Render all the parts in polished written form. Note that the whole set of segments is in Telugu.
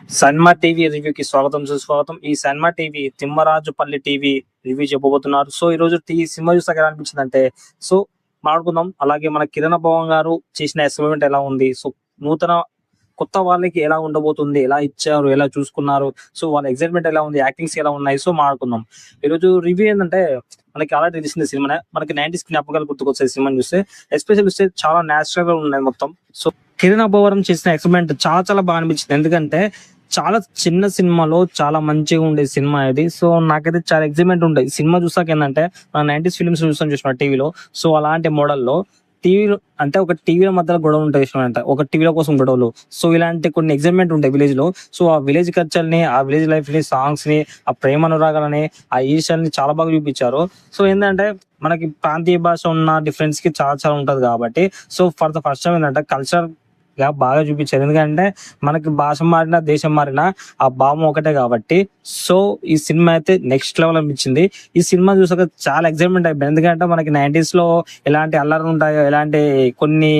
సన్మా టీవీ రివ్యూకి స్వాగతం సుస్వాగతం. ఈ సన్మా టీవీ తిమ్మరాజుపల్లి టీవీ రివ్యూ చెప్పబోతున్నారు. సో ఈ రోజు సినిమా చూసాక ఎలా అనిపించిందంటే, సో మాట్లాడుకుందాం. అలాగే మన కిరణ్ భవన్ గారు చేసిన ఎక్స్పెరిమెంట్ ఎలా ఉంది, సో నూతన కొత్త వాళ్ళకి ఎలా ఉండబోతుంది, ఎలా ఇచ్చారు, ఎలా చూసుకున్నారు, సో వాళ్ళ ఎక్సైట్మెంట్ ఎలా ఉంది, యాక్టింగ్స్ ఎలా ఉన్నాయి, సో మాట్లాడుకుందాం. ఈరోజు రివ్యూ ఏంటంటే, మనకి అలా తెలిసింది సినిమానే, మనకి 90s జ్ఞాపకాలు గుర్తుకొచ్చే సినిమాని చూస్తే, ఎస్పెషల్ చూస్తే చాలా న్యాచురల్ గా ఉన్నాయి మొత్తం. సో కిరణ్ అబ్బవరం చేసిన ఎక్స్పెరిమెంట్ చాలా చాలా బాగా అనిపించింది. ఎందుకంటే చాలా చిన్న సినిమాలో చాలా మంచిగా ఉండే సినిమా ఇది. సో నాకైతే చాలా ఎక్సైట్మెంట్ ఉండే సినిమా చూసాక. ఏంటంటే మన 90s ఫిల్మ్స్ చూస్తాం చూసిన టీవీలో, సో అలాంటి మోడల్లో టీవీలో అంటే ఒక టీవీల మధ్యలో గొడవ ఉంటాయి అంటే ఒక టీవీల కోసం గొడవలు. సో ఇలాంటి కొన్ని ఎక్సైట్మెంట్ ఉంటాయి విలేజ్ లో. సో ఆ విలేజ్ కల్చర్ ని, ఆ విలేజ్ లైఫ్ ని, సాంగ్స్ ని, ఆ ప్రేమ అనురాగాలని, ఆ ఈర్ష్యల్ని చాలా బాగా చూపించారు. సో ఏంటంటే మనకి ప్రాంతీయ భాష ఉన్న డిఫరెన్స్ కి చాలా చాలా ఉంటది కాబట్టి, so for the first time ఏంటంటే కల్చర్ గా బాగా చూపించారు. ఎందుకంటే మనకి భాష మారినా దేశం మారినా ఆ భావం ఒకటే కాబట్టి. సో ఈ సినిమా అయితే నెక్స్ట్ లెవెల్ అనిపించింది. ఈ సినిమా చూసాక చాలా ఎక్సైట్మెంట్ అయిపోయింది. ఎందుకంటే మనకి 90s లో ఎలాంటి అల్లర్లు ఉంటాయో, ఎలాంటి కొన్ని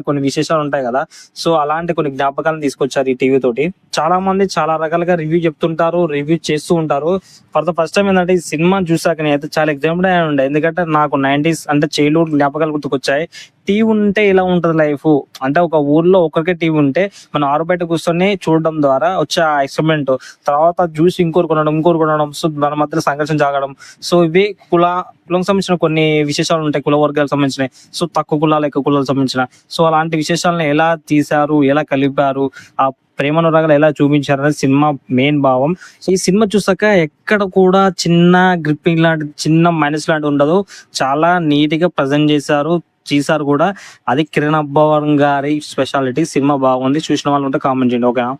కొన్ని విశేషాలు ఉంటాయి కదా. సో అలాంటి కొన్ని జ్ఞాపకాలను తీసుకొచ్చారు ఈ టీవీ తోటి. చాలా మంది చాలా రకాలుగా రివ్యూ చెప్తుంటారు, రివ్యూ చేస్తూ ఉంటారు. ఫర్ ద ఫస్ట్ టైం ఏంటంటే ఈ సినిమా చూసాక నేనైతే చాలా ఎక్సైట్మెంట్ అయి ఉండే. ఎందుకంటే నాకు 90s అంటే చైల్డ్హుడ్ జ్ఞాపకాలు గుర్తుకొచ్చాయి. టీవీ ఉంటే ఇలా ఉంటది లైఫ్ అంటే, ఒక ఊర్లో ఒకరికే టీవీ ఉంటే మనం ఆరు బయట కూర్చొని చూడడం ద్వారా వచ్చే ఆ ఎక్స్పెరిమెంట్, తర్వాత చూసి ఇంకోరు కొనడం, సో దాని మధ్యలో సంఘర్షణ జాగడం. సో ఇవి కులం సంబంధించిన కొన్ని విశేషాలు ఉంటాయి, కుల వర్గాలకు సంబంధించినవి. సో తక్కువ కులాలు ఎక్కువ కులాలకు సంబంధించిన, సో అలాంటి విశేషాలను ఎలా తీశారు, ఎలా కలిపారు, ఆ ప్రేమనురాగాలు ఎలా చూపించారు అనేది సినిమా మెయిన్ భావం. సో ఈ సినిమా చూసాక ఎక్కడ కూడా చిన్న గ్రిప్పింగ్ లాంటి, చిన్న మైనస్ లాంటి ఉండదు. చాలా నీట్ గా ప్రజెంట్ చేశారు కూడా. అది కిరణ్ అబ్బవరం గారి స్పెషాలిటీ. సినిమా బాగుంది. చూసిన వాళ్ళు ఉంటే కామెంట్ చేయండి. ఓకేనా?